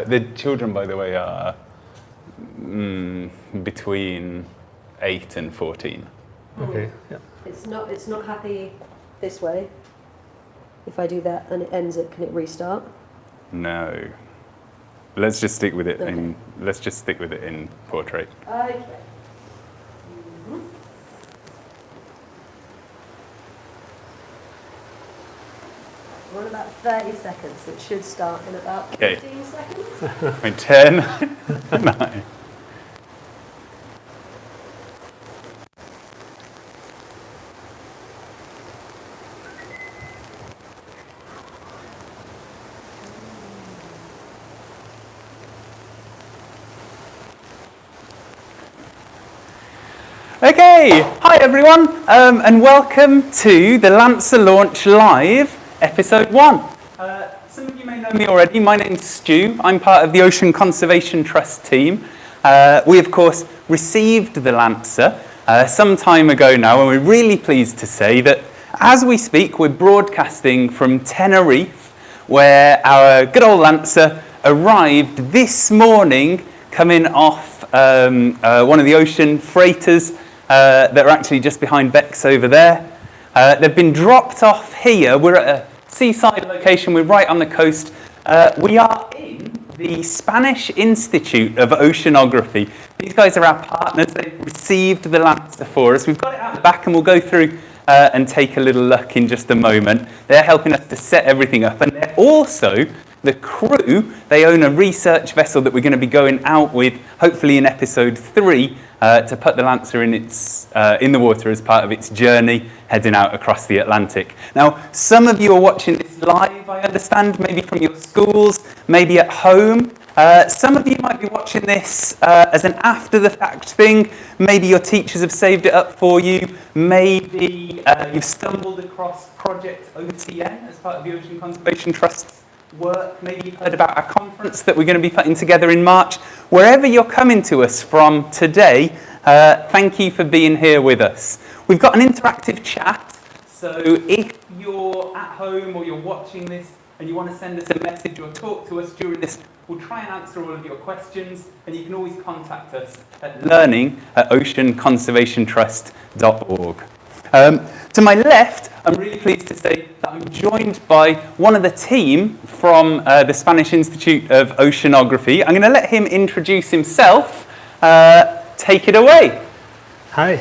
The children, by the way, are between 8 and 14. Okay. Yeah. It's not happy this way. If I do that and it ends it, can it restart? No. Let's just stick with it Okay. in portrait. Okay. We're on about 30 seconds, so it should start in about 15 seconds. 10, 9. Okay, hi everyone, and welcome to the Lancer Launch Live, Episode 1. Some of you may know me already. My name's Stu. I'm part of the Ocean Conservation Trust team. We, of course, received the Lancer some time ago now, and we're really pleased to say that as we speak, we're broadcasting from Tenerife, where our good old Lancer arrived this morning, coming off one of the ocean freighters that are actually just behind Beck's over there. They've been dropped off here. We're at a seaside location. We're right on the coast. We are in the Spanish Institute of Oceanography. These guys are our partners. They've received the Lancer for us. We've got it out the back, and we'll go through and take a little look in just a moment. They're helping us to set everything up, and they're also the crew. They own a research vessel that we're going to be going out with, hopefully in episode 3, to put the Lancer in the water as part of its journey heading out across the Atlantic. Now, some of you are watching this live, I understand, maybe from your schools, maybe at home. Some of you might be watching this as an after-the-fact thing. Maybe your teachers have saved it up for you. Maybe you've stumbled across Project OTN as part of the Ocean Conservation Trust's work. Maybe you've heard about our conference that we're going to be putting together in March. Wherever you're coming to us from today, thank you for being here with us. We've got an interactive chat, so if you're at home or you're watching this and you want to send us a message or talk to us during this, we'll try and answer all of your questions, and you can always contact us at learning@oceanconservationtrust.org. To my left, I'm really pleased to say that I'm joined by one of the team from the Spanish Institute of Oceanography. I'm going to let him introduce himself. Take it away. Hi,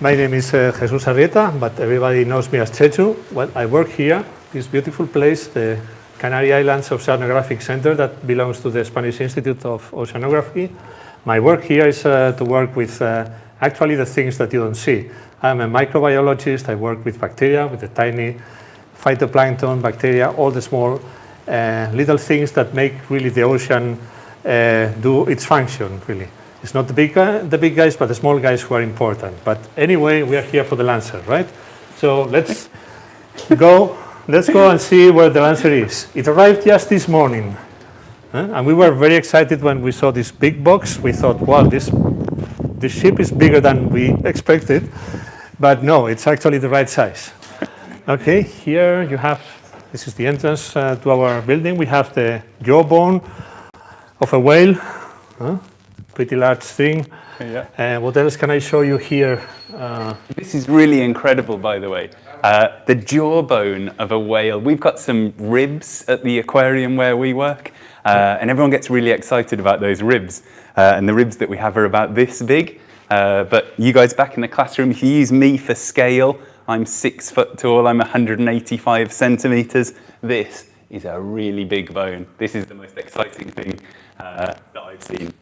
my name is Jesus Arrieta, but everybody knows me as Chechu. Well, I work here, this beautiful place, the Canary Islands Oceanographic Center that belongs to the Spanish Institute of Oceanography. My work here is to work with actually the things that you don't see. I'm a microbiologist. I work with bacteria, with the tiny phytoplankton, bacteria, all the small little things that make really the ocean do its function, really. It's not the big guys, but the small guys who are important. But anyway, we are here for the Lancer, right? So let's go and see where the Lancer is. It arrived just this morning. And we were very excited when we saw this big box. We thought, wow, this ship is bigger than we expected. But no, it's actually the right size. Okay, here you have, this is the entrance to our building. We have the jawbone of a whale. Pretty large thing. Yeah. What else can I show you here? This is really incredible, by the way. The jawbone of a whale. We've got some ribs at the aquarium where we work, and everyone gets really excited about those ribs. And the ribs that we have are about this big. But you guys back in the classroom, if you use me for scale, I'm 6 foot tall, I'm 185 centimeters. This is a really big bone. This is the most exciting thing that I've seen.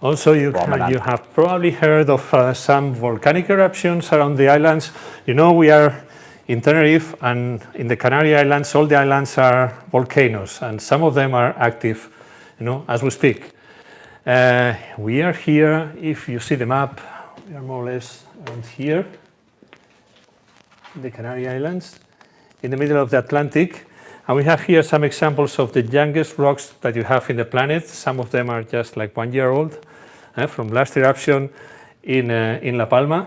Also, you have probably heard of some volcanic eruptions around the islands. You know, we are in Tenerife, and in the Canary Islands, all the islands are volcanoes, and some of them are active, you know, as we speak. We are here, if you see the map, we are more or less around here, in the Canary Islands, in the middle of the Atlantic. And we have here some examples of the youngest rocks that you have in the planet. Some of them are just like 1 year old, from last eruption in La Palma.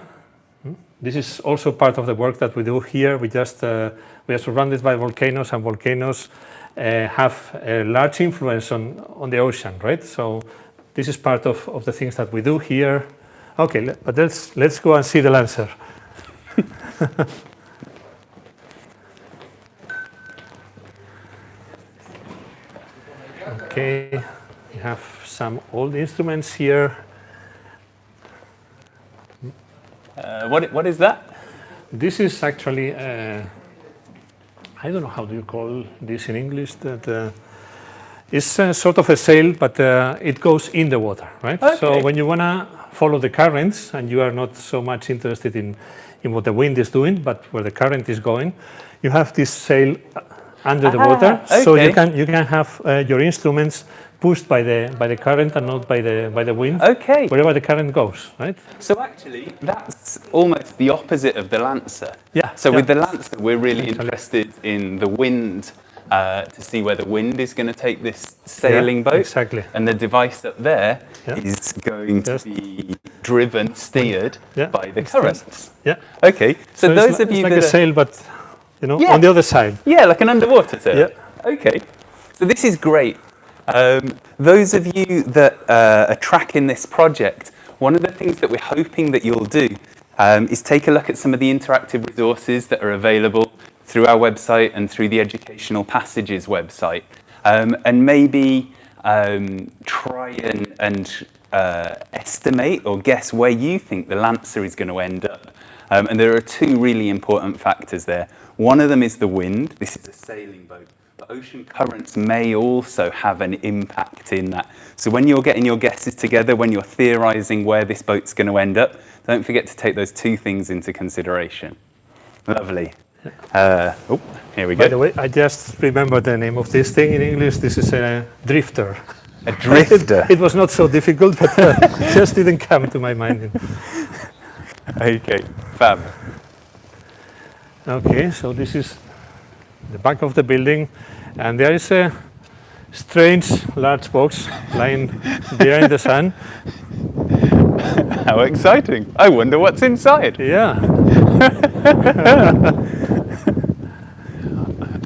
this is also part of the work that we do here. We are surrounded by volcanoes, and volcanoes have a large influence on the ocean, right? So this is part of the things that we do here. Okay, but let's go and see the Lancer. Okay, we have some old instruments here. What is that? This is actually, I don't know how do you call this in English. That it's sort of a sail, but it goes in the water, right? Okay. So when you want to follow the currents and you are not so much interested in what the wind is doing, but where the current is going, you have this sail under the water, okay. so you can have your instruments pushed by the current and not by the wind. Okay. Wherever the current goes, right? So actually, that's almost the opposite of the Lancer. Yeah. So yeah. with the Lancer, we're really interested in the wind to see where the wind is going to take this sailing boat. Exactly. And the device up there Yeah. is going to be driven, steered Yeah. by the currents. Yeah. Okay. So those it's of you like that a are, sail, but Yeah. on the other side. yeah, like an underwater sail. Yeah. Okay. So this is great. Those of you that are tracking this project, one of the things that we're hoping that you'll do is take a look at some of the interactive resources that are available through our website and through the Educational Passages website, and maybe try and estimate or guess where you think the Lancer is going to end up. And there are two really important factors there. One of them is the wind. This is a sailing boat. But ocean currents may also have an impact in that. So when you're getting your guesses together, when you're theorising where this boat's going to end up, don't forget to take those two things into consideration. Lovely. Here we go. By the way, I just remembered the name of this thing in English. This is a drifter. A drifter. It was not so difficult, but just didn't come to my mind. Okay, fab. Okay, so this is the back of the building, and there is a strange large box lying there in the sun. How exciting. I wonder what's inside. Yeah.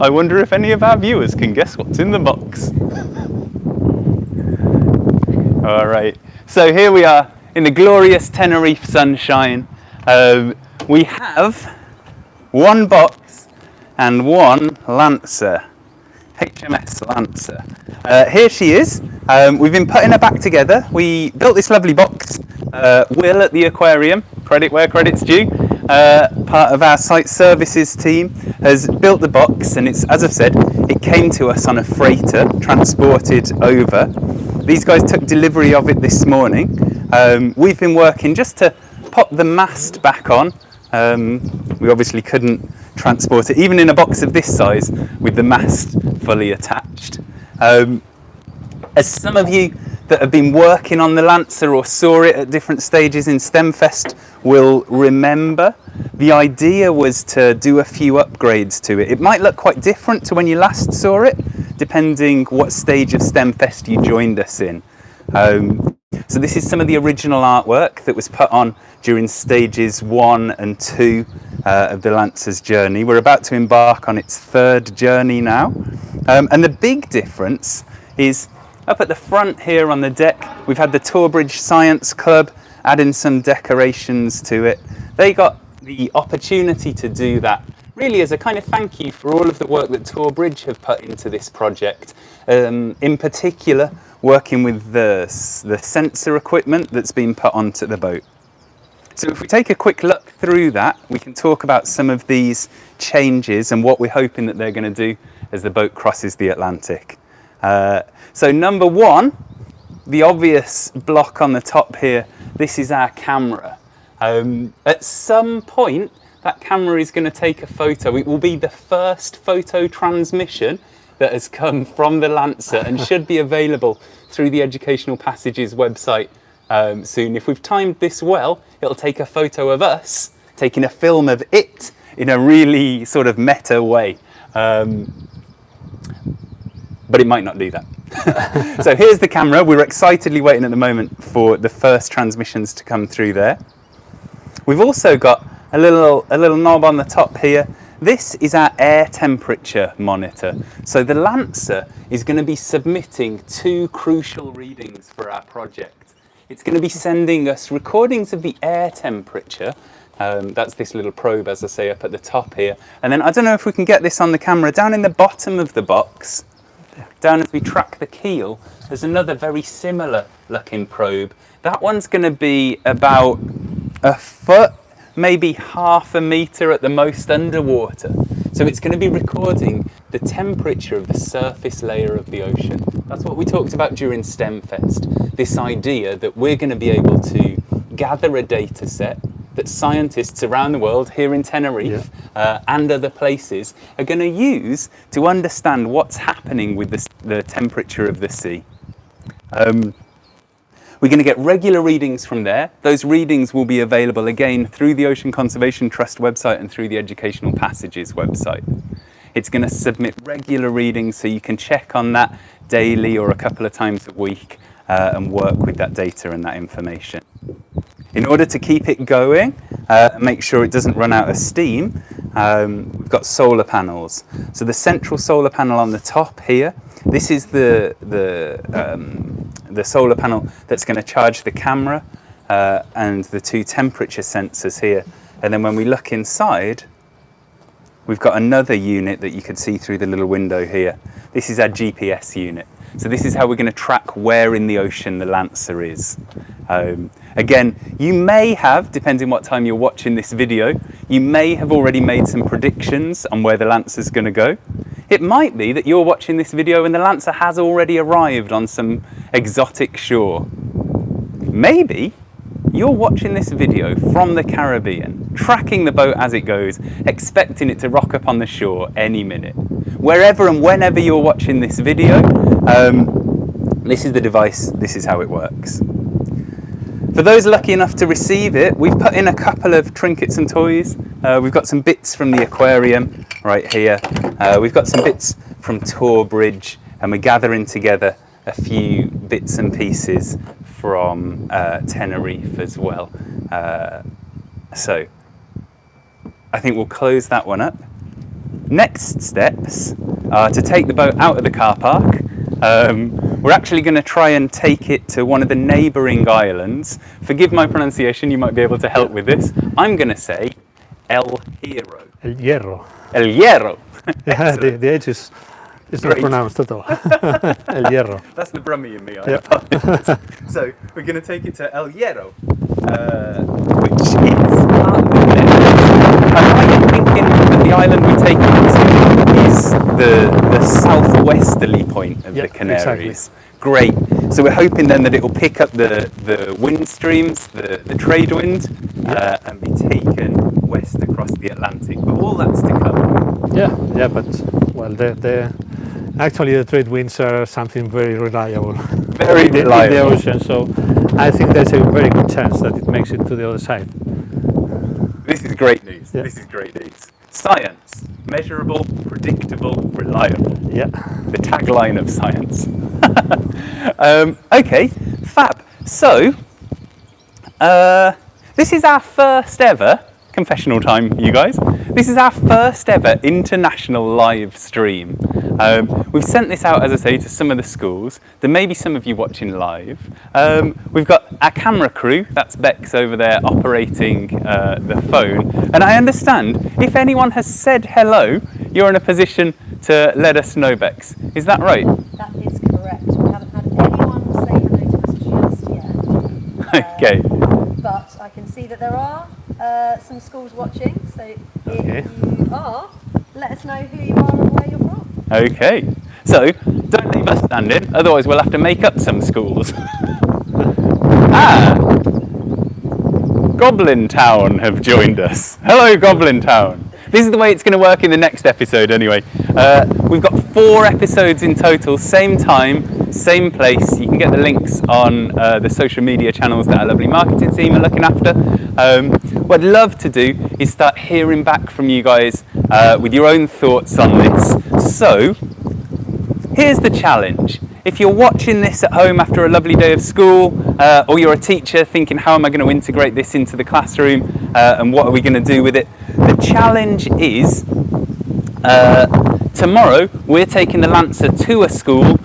I wonder if any of our viewers can guess what's in the box. All right, so here we are in the glorious Tenerife sunshine. We have one box and one Lancer, HMS Lancer. Here she is. We've been putting her back together. We built this lovely box. Will at the aquarium, credit where credit's due, part of our site services team, has built the box, and it's, as I've said, it came to us on a freighter, transported over. These guys took delivery of it this morning. We've been working just to pop the mast back on. We obviously couldn't transport it, even in a box of this size, with the mast fully attached. As some of you that have been working on the Lancer or saw it at different stages in STEMfest will remember, the idea was to do a few upgrades to it. It might look quite different to when you last saw it, depending what stage of STEMfest you joined us in. So this is some of the original artwork that was put on during stages 1 and 2 of the Lancer's journey. We're about to embark on its third journey now. And the big difference is up at the front here on the deck, we've had the Tor Bridge Science Club adding some decorations to it. They got the opportunity to do that really as a kind of thank you for all of the work that Tor Bridge have put into this project. In particular, working with the sensor equipment that's been put onto the boat. So if we take a quick look through that, we can talk about some of these changes and what we're hoping that they're going to do as the boat crosses the Atlantic. So number one, the obvious block on the top here, this is our camera. At some point, that camera is going to take a photo. It will be the first photo transmission that has come from the Lancer and should be available through the Educational Passages website soon. If we've timed this well, it'll take a photo of us taking a film of it in a really sort of meta way. But it might not do that. So here's the camera. We're excitedly waiting at the moment for the first transmissions to come through there. We've also got a little knob on the top here. This is our air temperature monitor. So the Lancer is going to be submitting 2 crucial readings for our project. It's going to be sending us recordings of the air temperature. That's this little probe, as I say, up at the top here. And then I don't know if we can get this on the camera. Down in the bottom of the box, down as we track the keel, there's another very similar looking probe. That one's going to be about a foot, maybe half a metre at the most underwater. So it's going to be recording the temperature of the surface layer of the ocean. That's what we talked about during STEMfest, this idea that we're going to be able to gather a data set that scientists around the world, here in Tenerife and other places, are going to use to understand what's happening with the temperature of the sea. We're going to get regular readings from there. Those readings will be available again through the Ocean Conservation Trust website and through the Educational Passages website. It's going to submit regular readings so you can check on that daily or a couple of times a week and work with that data and that information. In order to keep it going, make sure it doesn't run out of steam, we've got solar panels. So the central solar panel on the top here, this is the solar panel that's going to charge the camera and the 2 temperature sensors here. And then when we look inside, we've got another unit that you can see through the little window here. This is our GPS unit. So this is how we're going to track where in the ocean the Lancer is. Again, you may have, depending what time you're watching this video, you may have already made some predictions on where the Lancer's going to go. It might be that you're watching this video and the Lancer has already arrived on some exotic shore. Maybe you're watching this video from the Caribbean, tracking the boat as it goes, expecting it to rock up on the shore any minute. Wherever and whenever you're watching this video, this is the device, this is how it works. For those lucky enough to receive it, we've put in a couple of trinkets and toys. We've got some bits from the aquarium right here. We've got some bits from Tor Bridge, and we're gathering together a few bits and pieces from Tenerife as well. So I think we'll close that one up. Next steps are to take the boat out of the car park. We're actually going to try and take it to one of the neighbouring islands. Forgive my pronunciation, you might be able to help with this. I'm going to say El Hierro. El Hierro. El Hierro. Yeah, the H is not pronounced at all. El Hierro. That's the Brummie in me, I apologize. So we're going to take it to El Hierro, which is part of the Canaries. I'm thinking that the island we take it to is the southwesterly point of the Canaries. Exactly. Great. So we're hoping then that it will pick up the wind streams, the trade wind, and be taken west across the Atlantic. But all that's to come. Yeah, but well, actually the trade winds are something very reliable. Very reliable. In the ocean, so I think there's a very good chance that it makes it to the other side. This is great news. Yeah. This is great news. Science, measurable, predictable, reliable. Yeah. The tagline of science. Okay, fab. So, this is our first ever, confessional time, you guys. This is our first ever international live stream. We've sent this out, as I say, to some of the schools. There may be some of you watching live. We've got our camera crew, that's Bex over there operating the phone. And I understand, if anyone has said hello, you're in a position to let us know, Bex. Is that right? That is correct. We haven't had anyone say hello to us just yet. Okay. But I can see that there are some schools watching, so if you are, let us know who you are and where you're from. Okay, so don't leave us standing, otherwise we'll have to make up some schools. Goblin Town have joined us. Hello, Goblin Town. This is the way it's going to work in the next episode anyway. We've got 4 episodes in total, same time, same place. You can get the links on the social media channels that our lovely marketing team are looking after. What I'd love to do is start hearing back from you guys with your own thoughts on this. So, here's the challenge. If you're watching this at home after a lovely day of school, or you're a teacher thinking, how am I going to integrate this into the classroom, and what are we going to do with it. The challenge is tomorrow we're taking the Lancer to a school.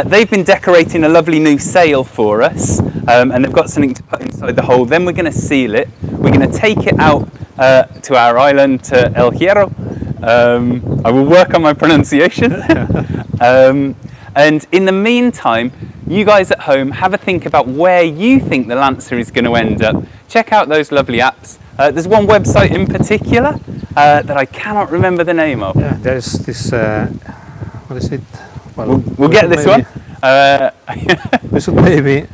They've been decorating a lovely new sail for us, and they've got something to put inside the hole. Then we're going to seal it. We're going to take it out to our island, to El Hierro. I will work on my pronunciation. And in the meantime, you guys at home have a think about where you think the Lancer is going to end up. Check out those lovely apps. There's one website in particular that I cannot remember the name of. Yeah, there's this, what is it? Well, We'll get this one. We should maybe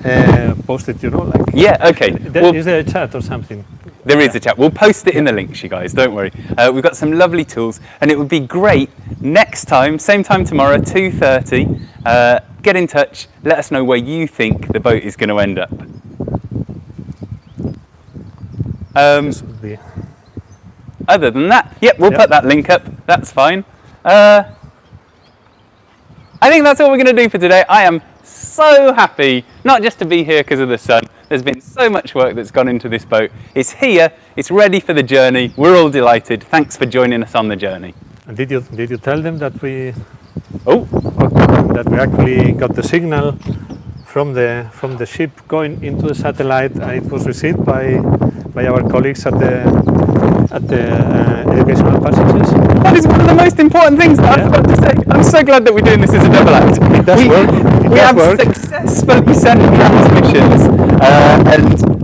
post it, like. Yeah, okay. Is there a chat or something? There is a chat. We'll post it in the links, you guys, don't worry. We've got some lovely tools, and it would be great next time, same time tomorrow, 2:30. Get in touch, let us know where you think the boat is going to end up. This would be... Other than that, yep, we'll put that link up, that's fine. I think that's all we're going to do for today. I am so happy, not just to be here because of the sun. There's been so much work that's gone into this boat. It's here, it's ready for the journey. We're all delighted. Thanks for joining us on the journey. And did you tell them that we Oh, actually got the signal from the ship going into the satellite, and it was received by our colleagues at the Educational Passages? that is one of the most important things that I forgot to say. I'm so glad that we're doing this as a double act. It does work. We have successfully sent transmissions, and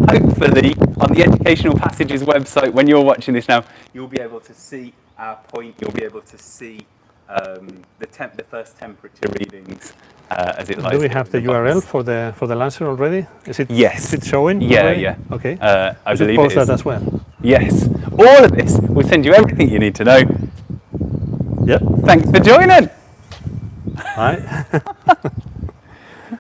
hopefully on the Educational Passages website, when you're watching this now, you'll be able to see our point. You'll be able to see the first temperature readings as it lies. Do we have the in the URL box. for the Lancer already? Is it? Yes. Is it showing? Yeah, already? yeah. Okay. I should believe post it is. that as well. Yes. All of this will send you everything you need to know. Yep. Thanks for joining. Bye.